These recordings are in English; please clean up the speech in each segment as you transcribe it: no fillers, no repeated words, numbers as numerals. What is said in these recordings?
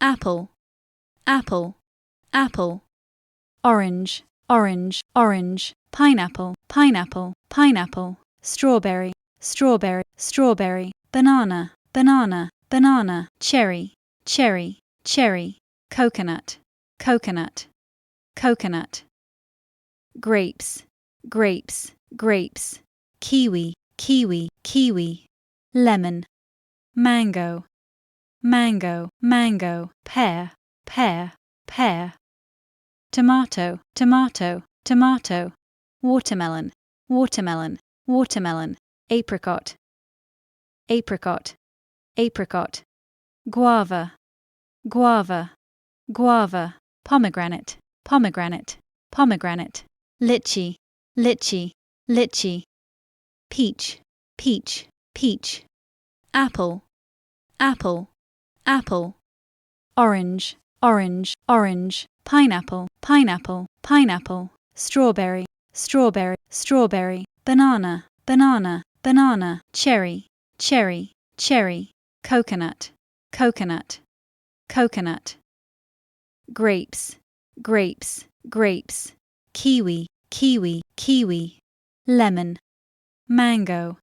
apple, apple, apple. Orange, orange, orange. Pineapple, pineapple, pineapple. Strawberry, strawberry, strawberry. Banana, banana, banana. Cherry, cherry, cherry. Coconut, coconut, coconut. Grapes, grapes, grapes. Kiwi, kiwi, kiwi. Lemon, mango, mango, mango. Pear, pear, pear. Tomato, tomato, tomato. Watermelon, watermelon, watermelon. Apricot, apricot, apricot. Guava, guava, guava. Pomegranate, pomegranate, pomegranate. Lychee, lychee, lychee. Peach, peach, peach. Apple, apple, apple. Orange, orange, orange. Pineapple, pineapple, pineapple. Strawberry, strawberry, strawberry. Banana, banana, banana. Cherry, cherry, cherry. Coconut, coconut, coconut. Grapes, grapes, grapes. Kiwi, kiwi, kiwi. Lemon, mango,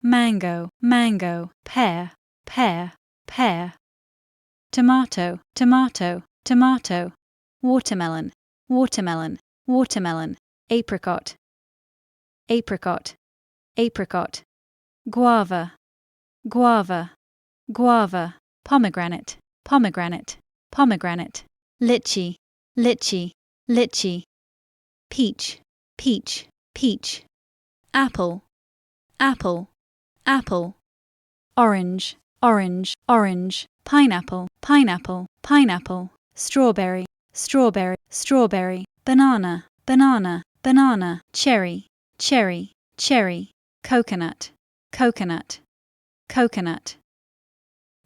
mango, mango. Pear, pear, pear. Tomato, tomato, tomato. Watermelon, watermelon, watermelon. Apricot, apricot, apricot. Guava, guava, guava. Pomegranate, pomegranate, pomegranate. Lychee, lychee, lychee. Peach, peach, peach. Apple, apple, apple. Orange, orange, orange. Pineapple, pineapple, pineapple. Strawberry, strawberry, strawberry. Banana, banana, banana. Cherry, cherry, cherry. Coconut, coconut, coconut.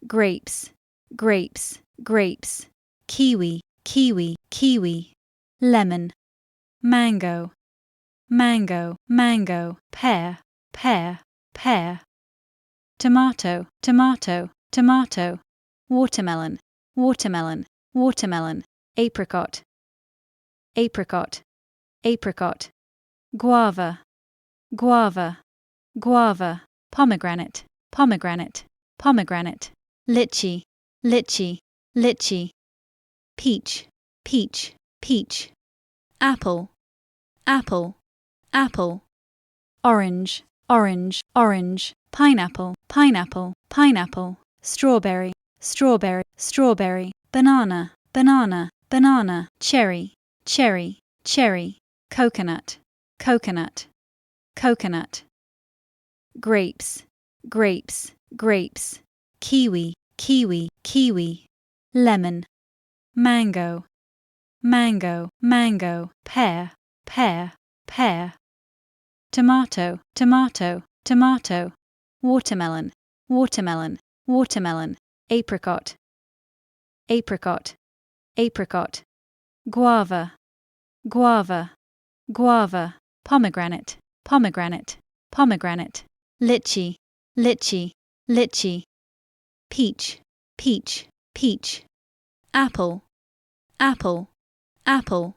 Grapes, grapes, grapes. Kiwi, kiwi, kiwi. Lemon, mango, mango, mango. Pear, pear, pear. Tomato, tomato, tomato. Watermelon, watermelon, watermelon. Apricot, apricot, apricot. Guava, guava, guava. Pomegranate, pomegranate, pomegranate. Lychee, lychee, lychee. Peach, peach, peach. Apple, apple, apple. Orange, orange, orange. Pineapple, pineapple, pineapple. Strawberry, strawberry, strawberry. Banana, banana, banana. Cherry, cherry, cherry. Coconut, coconut, coconut. Grapes, grapes, grapes. Kiwi, kiwi, kiwi. Lemon, mango, mango, mango. Pear, pear, pear. Tomato, tomato, tomato. Watermelon, watermelon, watermelon. Apricot, apricot, apricot. Guava, guava, guava. Pomegranate, pomegranate, pomegranate. Lychee, lychee, lychee. Peach, peach, peach. Apple, apple, apple.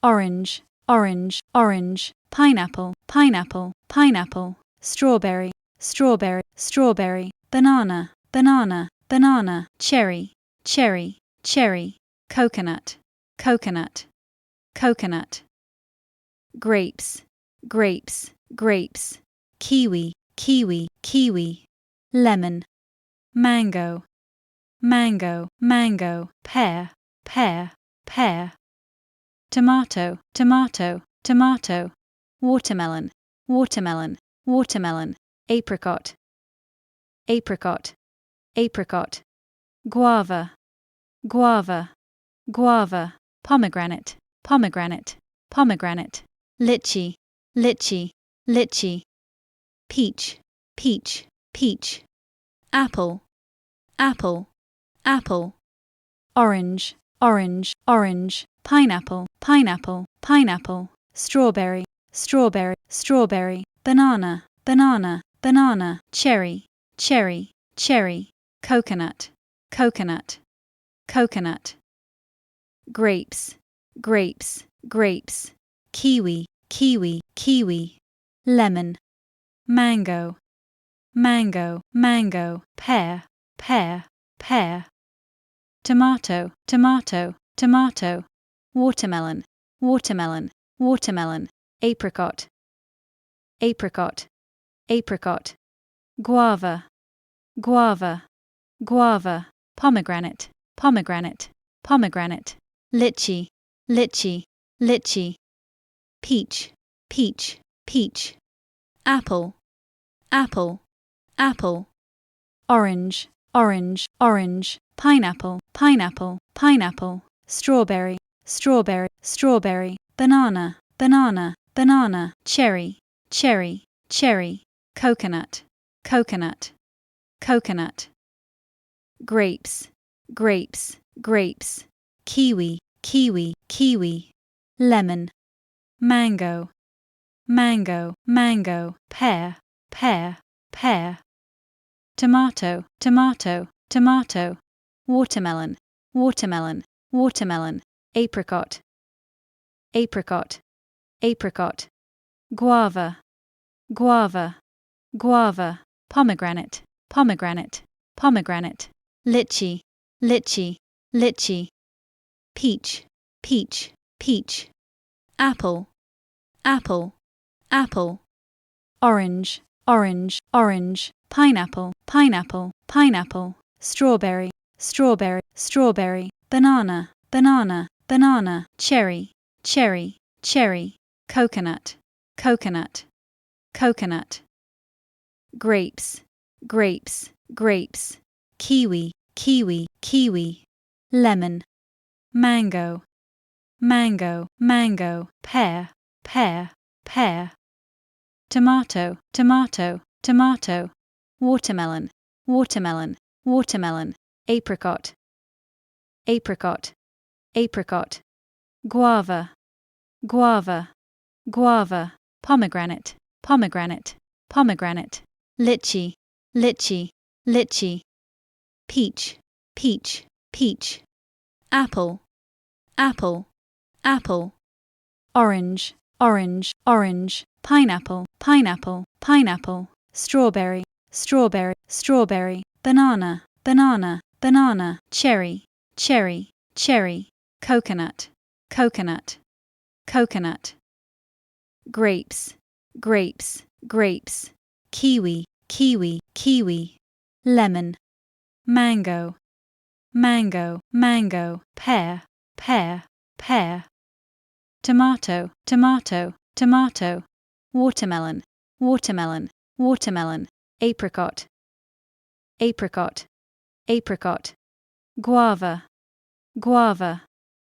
Orange, orange, orange. Pineapple, pineapple, pineapple. Strawberry, strawberry, strawberry. Banana, banana, banana. Cherry, cherry, cherry. Coconut, coconut, coconut. Grapes, grapes, grapes. Kiwi, kiwi, kiwi. Lemon, mango, mango, mango. Pear, pear, pear. Tomato, tomato, tomato. Watermelon, watermelon, watermelon. Apricot, apricot, apricot. Guava, guava, guava. Pomegranate, pomegranate, pomegranate. Lychee, lychee, lychee. Peach, peach, peach. Apple, apple, apple. Orange, orange, orange. Pineapple, pineapple, pineapple. Strawberry, strawberry, strawberry. Banana, banana, banana. Cherry, cherry, cherry. Coconut, coconut, coconut. Grapes, grapes, grapes. Kiwi, kiwi, kiwi. Lemon, mango, mango, mango. Pear, pear, pear. Tomato, tomato, tomato. Watermelon, watermelon, watermelon. Apricot, apricot, apricot. Guava, guava, guava. Pomegranate, pomegranate, pomegranate. Lychee, lychee, lychee. Peach, peach, peach. Apple, apple, apple. Orange, orange, orange. Pineapple, pineapple, pineapple. Strawberry, strawberry, strawberry. Banana, banana, banana. Cherry, cherry, cherry. Coconut, coconut, coconut. Grapes, grapes, grapes. Kiwi, kiwi, kiwi. Lemon, mango, mango, mango. Pear, pear, pear. Tomato, tomato, tomato. Watermelon, watermelon, watermelon. Apricot, apricot, apricot. Guava, guava, guava. Pomegranate, pomegranate, pomegranate. Lychee, lychee, lychee. Peach, peach, peach. Apple, apple, apple. Orange, orange, orange. Pineapple, pineapple, pineapple. Strawberry, strawberry, strawberry. Banana, banana, banana. Cherry, cherry, cherry. Coconut, coconut, coconut. Grapes, grapes, grapes. Kiwi, kiwi, kiwi. Lemon, mango, mango, mango. Pear, pear, pear. Tomato, tomato, tomato. Watermelon, watermelon, watermelon. Apricot, apricot, apricot. Guava, guava, guava. Pomegranate, pomegranate, pomegranate. Lychee, lychee, lychee. Peach, peach, peach. Apple, apple, apple. Orange, orange, orange. Pineapple, pineapple, pineapple. Strawberry, strawberry, strawberry. Banana, banana, banana. Cherry, cherry, cherry. Coconut, coconut, coconut. Grapes, grapes, grapes. Kiwi, kiwi, kiwi. Lemon, mango, mango, mango. Pear, pear, pear. Tomato, tomato, tomato. Watermelon, watermelon, watermelon. Apricot, apricot, apricot. Guava, guava,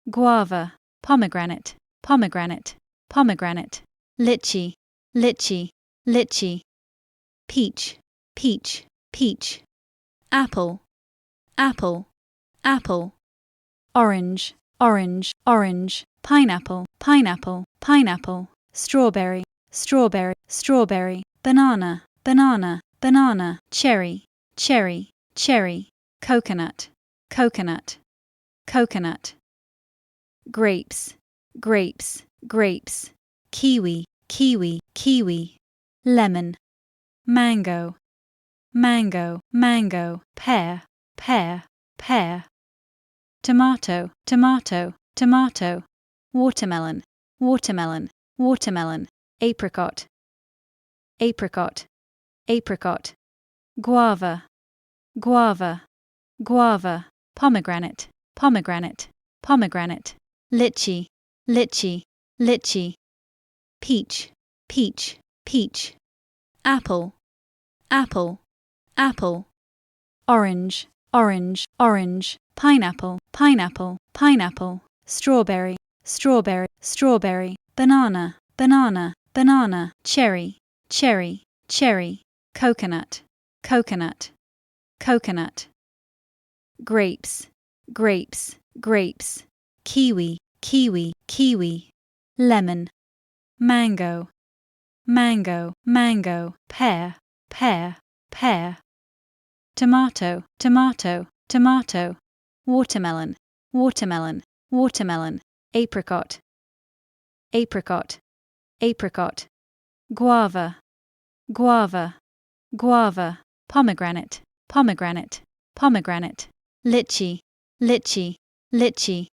guava. Pomegranate, pomegranate, pomegranate. Lychee, lychee, lychee. Peach, peach, peach. Apple, apple, apple. Orange, orange, orange. Pineapple, pineapple, pineapple. Strawberry, strawberry, strawberry. Banana, banana, banana. Cherry, cherry, cherry. Coconut, coconut, coconut. Grapes, grapes, grapes. Kiwi, kiwi, kiwi. Lemon, mango, mango, mango. Pear, pear, pear. Tomato, tomato, tomato. Watermelon, watermelon, watermelon. Apricot, apricot, apricot. Guava, guava, guava. Pomegranate, pomegranate, pomegranate. Lychee, lychee, lychee. Peach, peach, peach. Apple, apple, apple. Orange, orange, orange. Pineapple, pineapple, pineapple. Strawberry, strawberry, strawberry. Banana, banana, banana. Cherry, cherry, cherry. Coconut, coconut, coconut. Grapes, grapes, grapes. Kiwi, kiwi, kiwi. Lemon, mango, mango, mango. Pear, pear, pear. Tomato, tomato, tomato. watermelon, watermelon, watermelon, apricot, apricot, apricot, guava, guava, guava, pomegranate, pomegranate, pomegranate, lychee, lychee, lychee,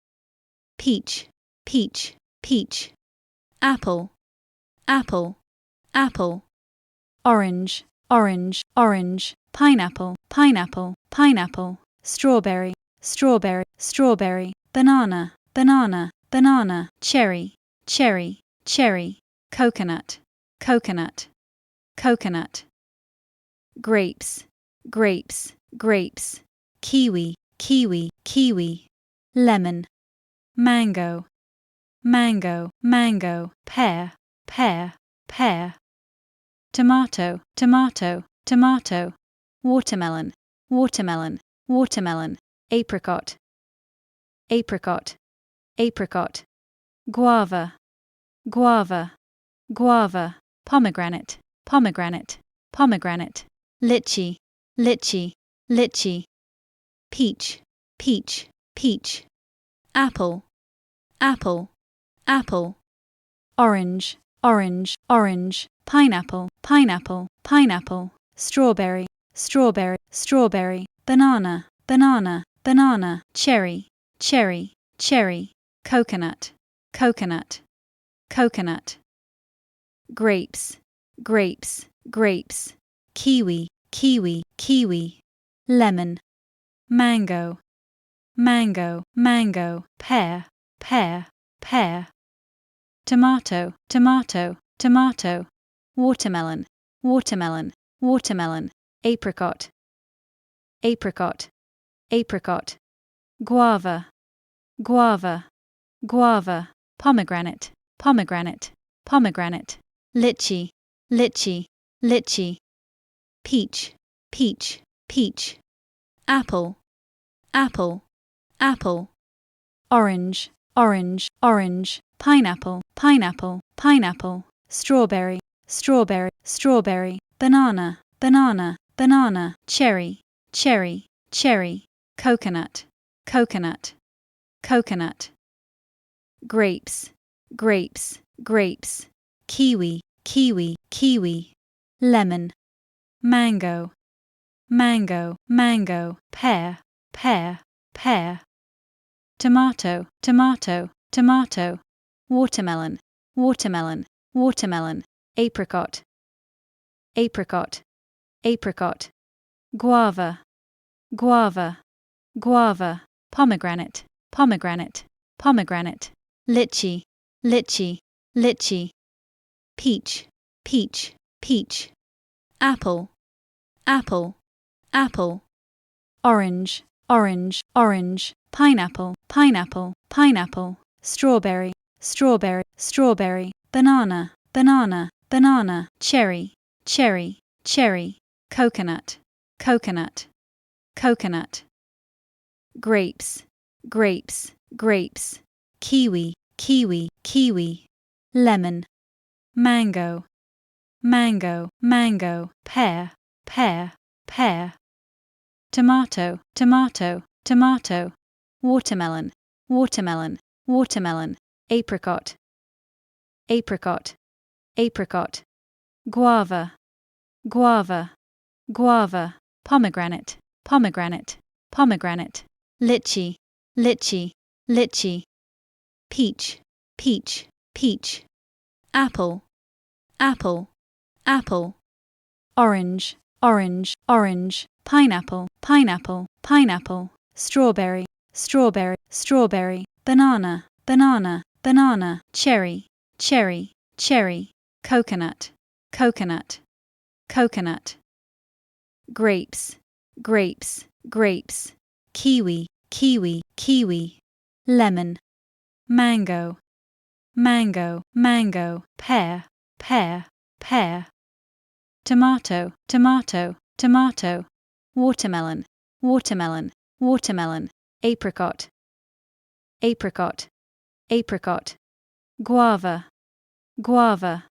peach, peach, peach, apple, apple, apple, orange, orange, orange, pineapple, pineapple, pineapple, strawberry, strawberry, strawberry, banana, banana, banana, cherry, cherry, cherry, coconut, coconut, coconut, grapes, grapes, grapes, kiwi, kiwi, kiwi, lemon, mango, mango, mango, pear, pear, pear, tomato, tomato, tomato, watermelon, watermelon, watermelon, apricot, apricot, apricot, guava, guava, guava, pomegranate, pomegranate, pomegranate, lychee, lychee, lychee, peach, peach, peach, apple, apple, apple, orange, orange, orange, pineapple, pineapple, pineapple, strawberry, strawberry, strawberry, banana, banana, banana, cherry, cherry, cherry, coconut, coconut, coconut, grapes, grapes, grapes, kiwi, kiwi, kiwi, lemon, mango, mango, mango, pear, pear, pear, tomato, tomato, tomato, watermelon, watermelon, watermelon, apricot, apricot, apricot, guava, guava, guava, pomegranate, pomegranate, pomegranate, lychee, lychee, lychee, peach, peach, peach, apple, apple, apple, orange, orange, orange, pineapple, pineapple, pineapple, strawberry, strawberry, strawberry, banana, banana, banana, cherry, cherry, cherry, coconut, coconut, coconut, grapes, grapes, grapes, kiwi, kiwi, kiwi, lemon, mango, mango, mango, pear, pear, pear, tomato, tomato, tomato, watermelon, watermelon, watermelon, apricot, apricot, apricot, guava, guava, guava, pomegranate, pomegranate, pomegranate, lychee, lychee, lychee, peach, peach, peach, apple, apple, apple, orange, orange, orange, pineapple, pineapple, pineapple, strawberry, strawberry, strawberry, banana, banana, banana, cherry, cherry, cherry, coconut, coconut, coconut, grapes, grapes, grapes, kiwi, kiwi, kiwi, lemon, mango, mango, mango, pear, pear, pear, tomato, tomato, tomato, watermelon, watermelon, watermelon, apricot, apricot, apricot, guava, guava, guava, pomegranate, pomegranate, pomegranate, lychee, lychee, lychee, peach, peach, peach, apple, apple, apple, orange, orange, orange, pineapple, pineapple, pineapple, strawberry, strawberry, strawberry, banana, banana, banana, cherry, cherry, cherry, coconut, coconut, coconut, grapes, grapes, grapes, kiwi, kiwi, kiwi, lemon, mango, mango, mango, pear, pear, pear, tomato, tomato, tomato, watermelon, watermelon, watermelon, apricot, apricot, apricot, guava, guava,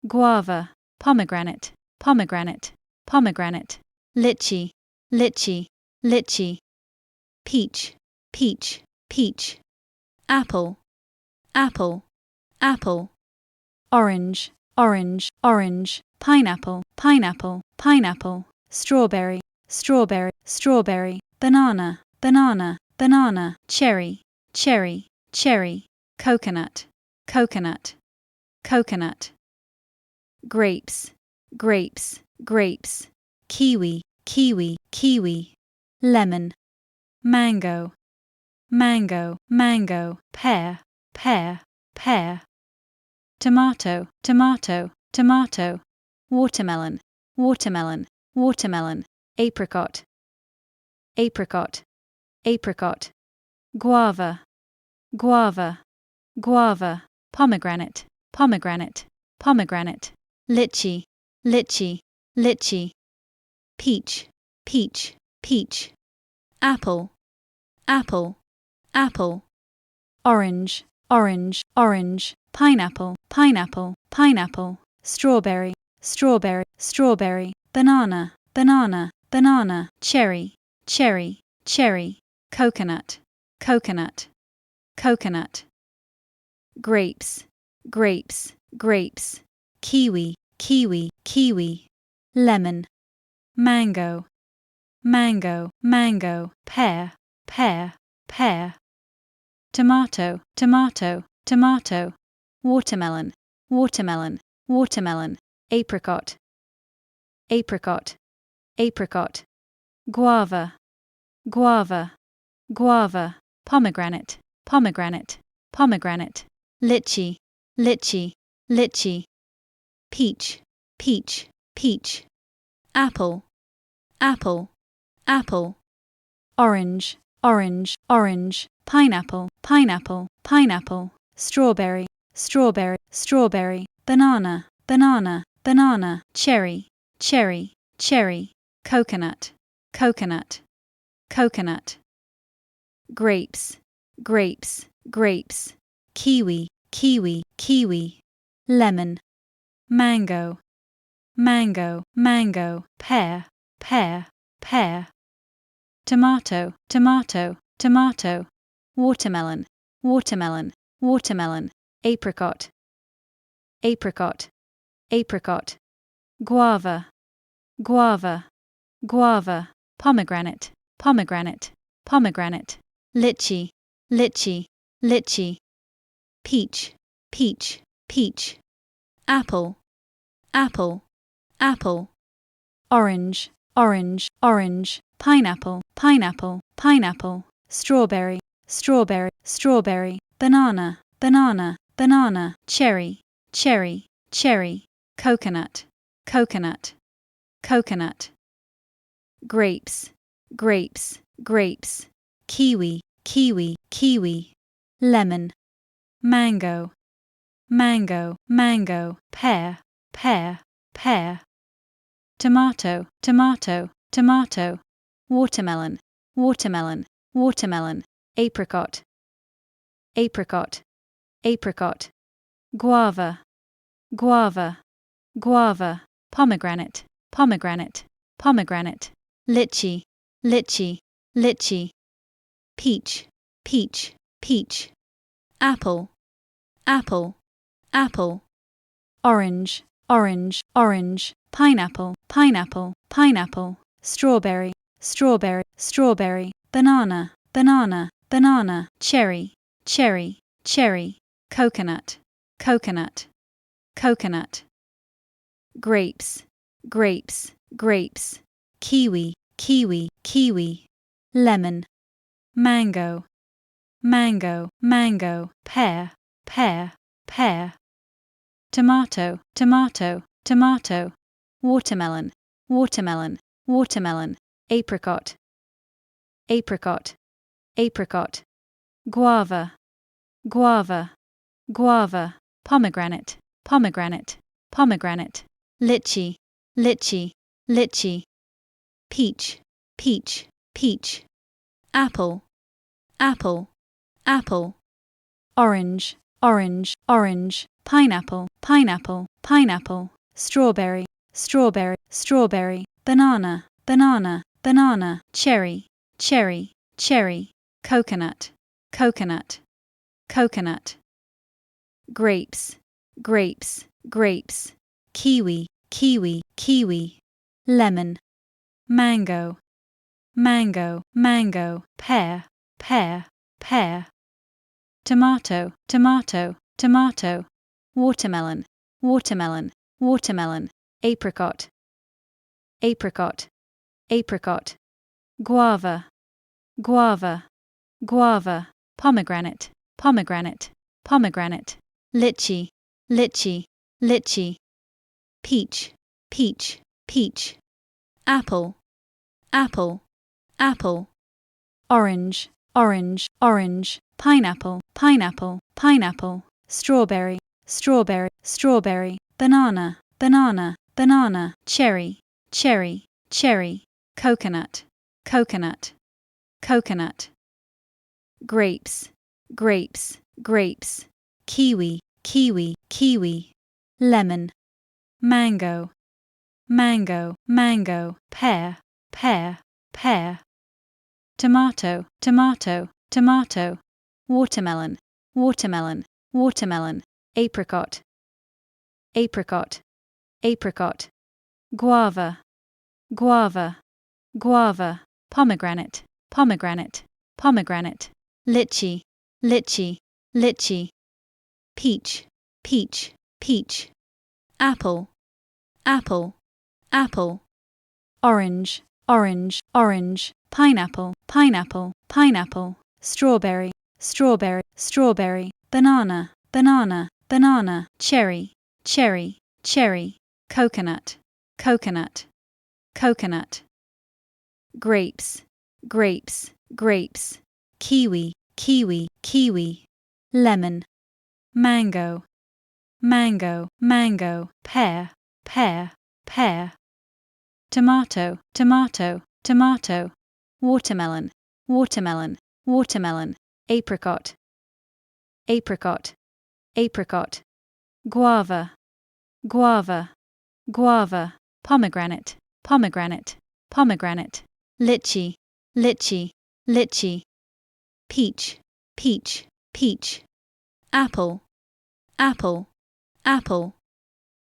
guava, pomegranate, pomegranate, pomegranate, lychee, lychee, lychee, peach, peach, peach, apple, apple, apple, orange, orange, orange, pineapple, pineapple, pineapple, strawberry, strawberry, strawberry, banana, banana, banana, cherry, cherry, cherry, coconut, coconut, coconut, grapes, grapes, grapes, kiwi, kiwi, kiwi, lemon, mango, mango, mango, pear, pear, pear, tomato, tomato, tomato, watermelon, watermelon, watermelon, apricot, apricot, apricot, guava, guava, guava, pomegranate, pomegranate, pomegranate, lychee, lychee, lychee, peach, peach, peach, apple, apple, apple, orange, orange, orange, pineapple, pineapple, pineapple, strawberry, strawberry, strawberry, banana, banana, banana, cherry, cherry, cherry, coconut, coconut, coconut, grapes, grapes, grapes, kiwi, kiwi, kiwi, lemon, mango, mango, mango, pear, pear, pear, tomato, tomato, tomato, watermelon, watermelon, watermelon, apricot, apricot, apricot, guava, guava, guava, pomegranate, pomegranate, pomegranate, lychee, lychee, lychee, peach, peach, peach, apple, apple, apple, orange, orange, orange, pineapple, pineapple, pineapple, strawberry, strawberry, strawberry, banana, banana, banana, cherry, cherry, cherry, coconut, coconut, coconut, grapes, grapes, grapes, kiwi, kiwi, kiwi, lemon, mango, mango, mango, pear, pear, pear, tomato, tomato, tomato, watermelon, watermelon, watermelon, apricot, apricot, apricot, guava, guava, guava, pomegranate, pomegranate, pomegranate, lychee, lychee, lychee, peach, peach, peach, apple, apple, apple, orange, orange, orange, pineapple, pineapple, pineapple, strawberry, strawberry, strawberry, banana, banana, banana, cherry, cherry, cherry, coconut, coconut, coconut, grapes, grapes, grapes, kiwi, kiwi, kiwi, lemon, mango, mango, mango, pear, pear, pear, tomato, tomato, tomato, watermelon, watermelon, watermelon, apricot, apricot, apricot, guava, guava, guava, pomegranate, pomegranate, pomegranate, lychee, lychee, lychee, peach, peach, peach, apple, apple, apple, orange, orange, orange, pineapple, pineapple, pineapple, strawberry, strawberry, strawberry, banana, banana, banana, cherry, cherry, cherry, coconut, coconut, coconut, grapes, grapes, grapes, kiwi, kiwi, kiwi, lemon, mango, mango, mango, pear, pear, pear, tomato, tomato, tomato, watermelon, watermelon, watermelon, apricot, apricot, apricot, guava, guava, guava, pomegranate, pomegranate, pomegranate, lychee, lychee, lychee, peach, peach, peach, apple, apple, apple, orange, orange, orange, pineapple, pineapple, pineapple, strawberry, strawberry, strawberry, banana, banana, banana, cherry, cherry, cherry, coconut, coconut, coconut. Grapes, grapes, grapes. Kiwi, kiwi, kiwi. Lemon, mango, mango, mango. Pear, pear, pear. Tomato, tomato, tomato. Watermelon, watermelon, watermelon. Apricot, apricot, apricot. Guava, guava, guava. Pomegranate, pomegranate, pomegranate. Lychee, lychee, lychee. Peach, peach, peach. Apple, apple, apple. Orange, orange, orange. Pineapple, pineapple, pineapple. Strawberry, strawberry, strawberry. Banana, banana, banana. Cherry, cherry, cherry. Coconut, coconut, coconut. Grapes, grapes, grapes. Kiwi, kiwi, kiwi. Lemon, mango, mango, mango. Pear, pear, pear. Tomato, tomato, tomato. Watermelon, watermelon, watermelon. Apricot, apricot, apricot. Guava, guava, guava. Pomegranate, pomegranate, pomegranate. Lychee, lychee, lychee. Peach, peach, peach. Apple, apple, apple. Orange, orange, orange. Pineapple, pineapple, pineapple. Strawberry, strawberry, strawberry. Banana, banana, banana. Cherry, cherry, cherry. Coconut, coconut, coconut. Grapes, grapes, grapes. Kiwi, kiwi, kiwi. Lemon, mango, mango, mango. Pear, pear, pear. Tomato, tomato, tomato. Watermelon, watermelon, watermelon. Apricot, apricot, apricot. Guava, guava, guava. Pomegranate, pomegranate, pomegranate. Lychee, lychee, lychee. Peach, peach, peach. Apple, apple, apple.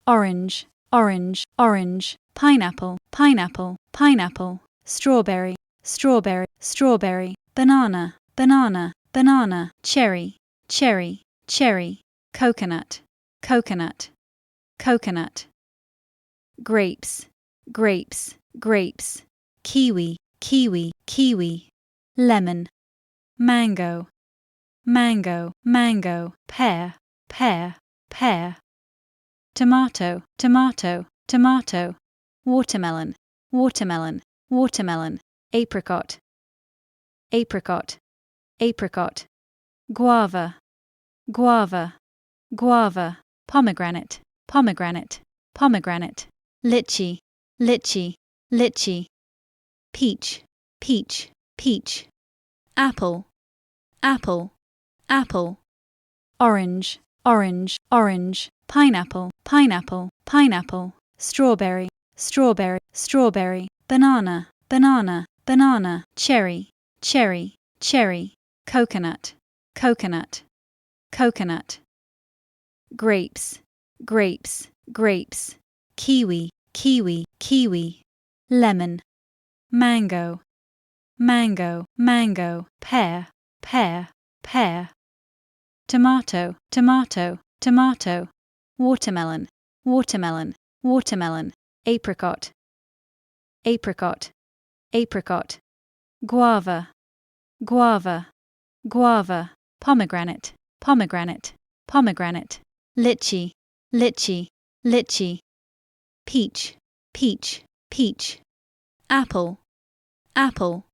Orange, orange, orange. Pineapple, pineapple, pineapple. Strawberry, strawberry, strawberry. Banana, banana, banana. Cherry, cherry, cherry. Coconut, coconut, coconut. Grapes, grapes, grapes. Kiwi, kiwi, kiwi. Lemon, mango, mango, mango. Pear, pear, pear. Tomato, tomato, tomato. Watermelon, watermelon, watermelon. Apricot, apricot, apricot. Guava, guava, guava. Pomegranate, pomegranate, pomegranate. Lychee, lychee, lychee. Peach, peach, peach. Apple, apple, apple. Orange, orange, orange. Pineapple, pineapple, pineapple. Strawberry, strawberry, strawberry. Banana, banana, banana. Cherry, cherry, cherry. Coconut, coconut, coconut. Grapes, grapes, grapes. Kiwi, kiwi, kiwi. Lemon, mango, mango, mango. Pear, pear, pear. Tomato, tomato, tomato. Watermelon, watermelon, watermelon. Apricot, apricot, apricot. Guava, guava, guava. Pomegranate, pomegranate, pomegranate. Lychee, lychee, lychee. Peach, peach, peach. Apple, apple,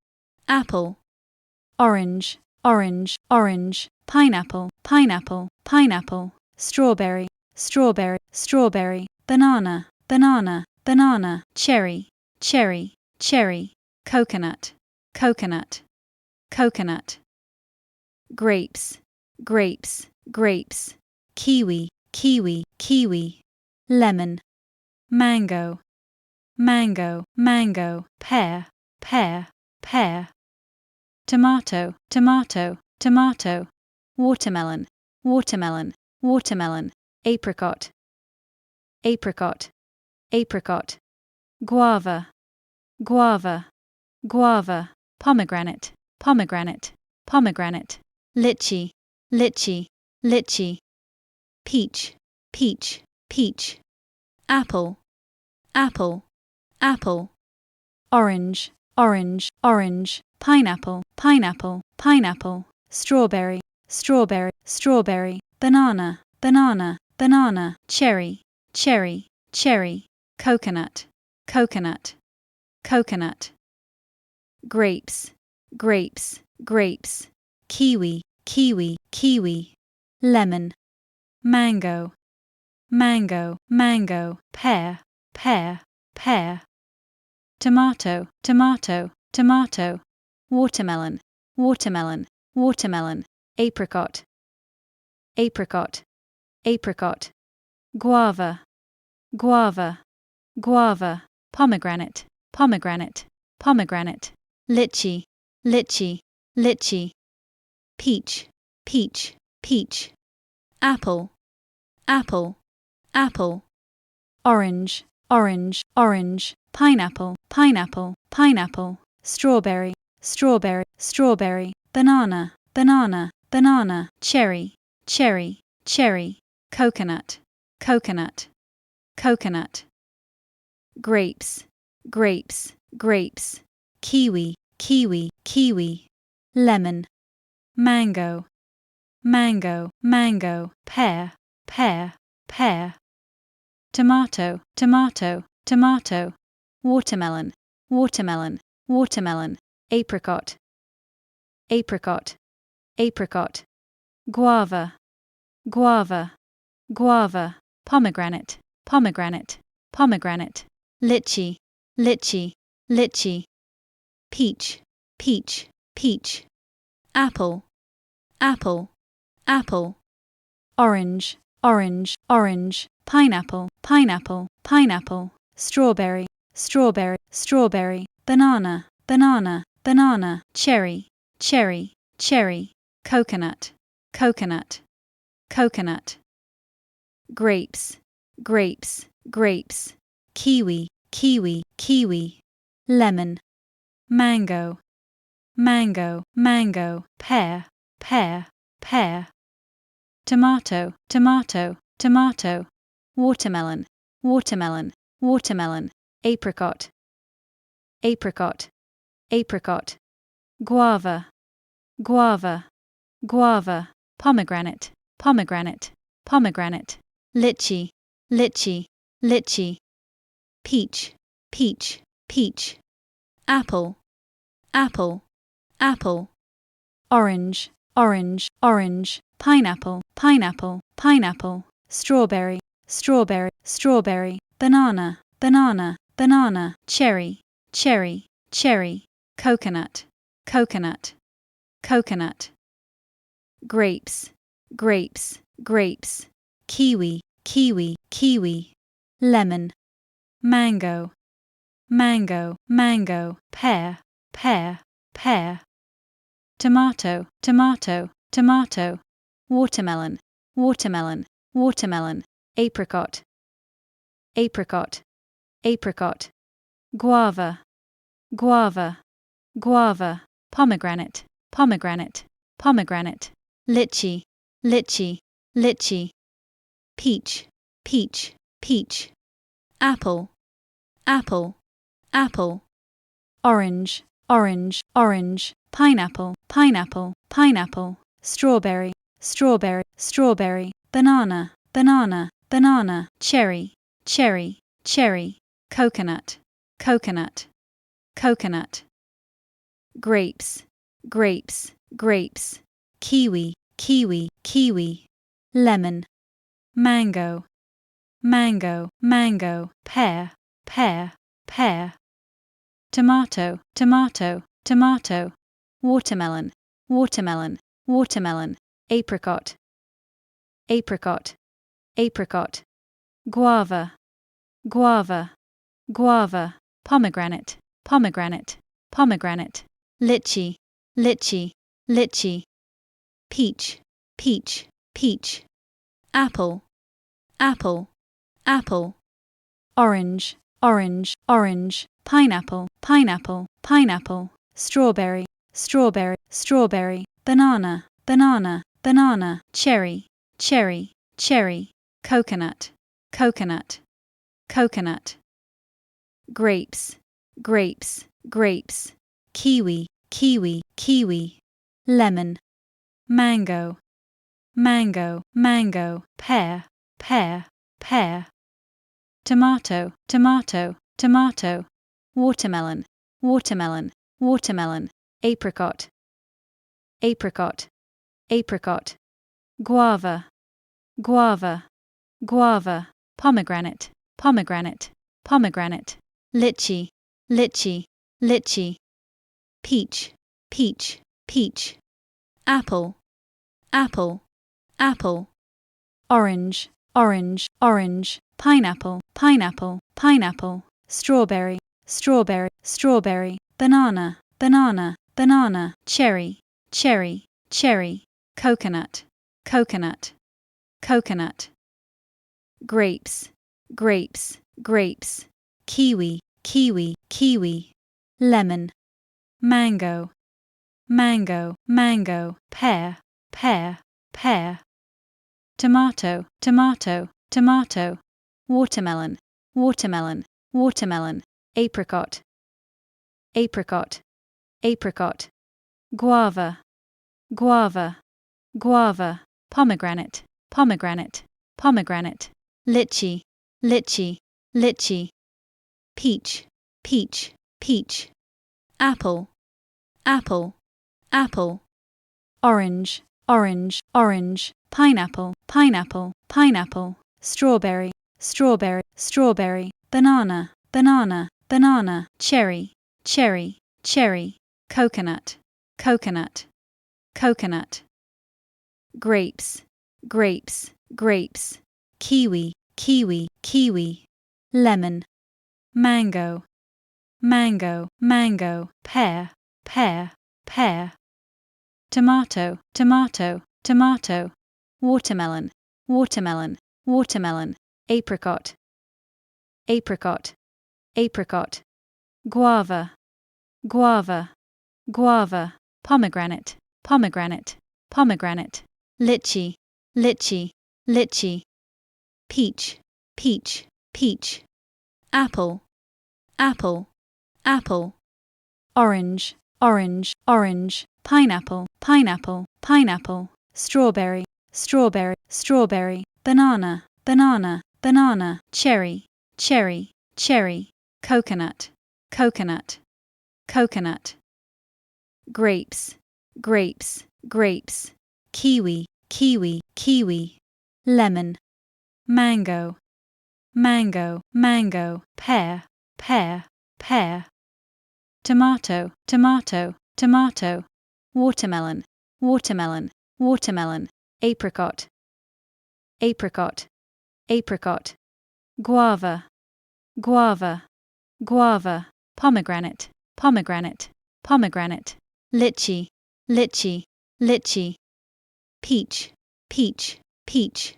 apple. Orange, orange, orange. Pineapple, pineapple, pineapple. Strawberry, strawberry, strawberry. Banana, banana, banana. Cherry, cherry, cherry. Coconut, coconut, coconut. Grapes, grapes, grapes. Kiwi, kiwi, kiwi. Lemon, mango, mango, mango. Pear, pear, pear. tomato, tomato, tomato, watermelon, watermelon, watermelon, apricot, apricot, apricot, guava, guava, guava, pomegranate, pomegranate, pomegranate, lychee, lychee, lychee, peach, peach, peach, apple, apple, apple, orange, orange, orange, pineapple, pineapple, pineapple, strawberry, strawberry, strawberry, banana, banana, banana, cherry, cherry, cherry, coconut, coconut, coconut, grapes, grapes, grapes, kiwi, kiwi, kiwi, lemon, mango, mango, mango, pear, pear, pear, tomato, tomato, tomato, watermelon, watermelon, watermelon, apricot, apricot, apricot, guava, guava, guava, pomegranate, pomegranate, pomegranate, lychee, lychee, lychee, peach, peach, peach, apple, apple, apple, orange, orange, orange, pineapple, pineapple, pineapple, strawberry, strawberry, strawberry, banana, banana, banana, cherry, cherry, cherry, coconut, coconut, coconut, grapes, grapes, grapes, kiwi, kiwi, kiwi, lemon, mango, mango, mango, pear, pear, pear, tomato, tomato, tomato, watermelon, watermelon, watermelon, apricot, apricot, apricot, guava, guava, guava, pomegranate, pomegranate, pomegranate, lychee, lychee, lychee, peach, peach, peach, apple, apple, apple, orange, orange, orange, pineapple, pineapple, pineapple, strawberry, strawberry, strawberry, banana, banana, banana, cherry, cherry, cherry, coconut, coconut, coconut, grapes, grapes, grapes, kiwi, kiwi, kiwi, lemon, mango, mango, mango, pear, pear, pear, tomato, tomato, tomato, watermelon, watermelon, watermelon, apricot, apricot, apricot, guava, guava, guava, pomegranate, pomegranate, pomegranate, lychee, lychee, lychee, peach, peach, peach, apple, apple, apple, orange, orange, orange, pineapple, pineapple, pineapple, strawberry, strawberry, strawberry, banana, banana, banana, cherry, cherry, cherry, coconut, coconut, coconut, grapes, grapes, grapes, kiwi, kiwi, kiwi, lemon, mango, mango, mango, pear, pear, pear, tomato, tomato, tomato, watermelon, watermelon, watermelon, apricot, apricot, apricot, guava, guava, guava, pomegranate, pomegranate, pomegranate, lychee, lychee, lychee, peach, peach, peach, apple, apple, apple, orange, orange, orange, pineapple, pineapple, pineapple, strawberry, strawberry, strawberry, banana, banana, banana, cherry, cherry, cherry, coconut, coconut, coconut, grapes, grapes, grapes, kiwi, kiwi, kiwi, lemon, mango, mango, mango, pear, pear, pear, tomato, tomato, tomato, watermelon, watermelon, watermelon, apricot, apricot, apricot, guava, guava, guava, pomegranate, pomegranate, pomegranate, lychee, litchi, litchi. Peach, peach, peach. Apple, apple, apple. Orange, orange, orange. Pineapple, pineapple, pineapple. Strawberry, strawberry, strawberry. Banana, banana, banana. Cherry, cherry, cherry. Coconut, coconut, coconut. Grapes, grapes, grapes. Kiwi, kiwi, kiwi. Lemon, mango, mango, mango. Pear, pear, pear. Tomato, tomato, tomato. Watermelon, watermelon, watermelon. Apricot, apricot, apricot. Guava, guava, guava. Pomegranate, pomegranate, pomegranate. Litchi, litchi, litchi. Peach, peach, peach. Apple, apple, apple. Orange, orange, orange. Pineapple, pineapple, pineapple. Strawberry, strawberry, strawberry. Banana, banana, banana. Cherry, cherry, cherry. Coconut, coconut, coconut. Grapes, grapes, grapes. Kiwi, kiwi, kiwi. Lemon, mango, mango, mango. Pear, pear, pear. Tomato, tomato, tomato. Watermelon, watermelon, watermelon. Apricot, apricot, apricot. Guava, guava, guava. Pomegranate, pomegranate, pomegranate. Litchi, litchi, litchi. Peach, peach, peach. Apple, apple, apple. Orange, orange, orange. Pineapple, pineapple, pineapple. Strawberry, strawberry, strawberry. Banana, banana, banana. Cherry, cherry, cherry. Coconut, coconut, coconut. Grapes, grapes, grapes. Kiwi, kiwi, kiwi. Lemon, mango, mango, mango. Pear, pear, pear. Tomato, tomato, tomato. Watermelon, watermelon, watermelon. Apricot, apricot, apricot. Guava, guava, guava. Pomegranate, pomegranate, pomegranate. Litchi, litchi, litchi. Peach, peach, peach. Apple, apple, apple. Orange, orange, orange. Pineapple, pineapple, pineapple. Strawberry, strawberry, strawberry. Banana, banana, banana. Cherry, cherry, cherry. Coconut, coconut, coconut. Grapes, grapes, grapes. Kiwi, kiwi, kiwi. Lemon, mango, mango, mango. Pear, pear, pear. Tomato, tomato, tomato. Watermelon, watermelon, watermelon. Apricot, apricot, apricot. Guava, guava, guava. Pomegranate, pomegranate, pomegranate. Litchi, litchi, litchi. Peach, peach, peach.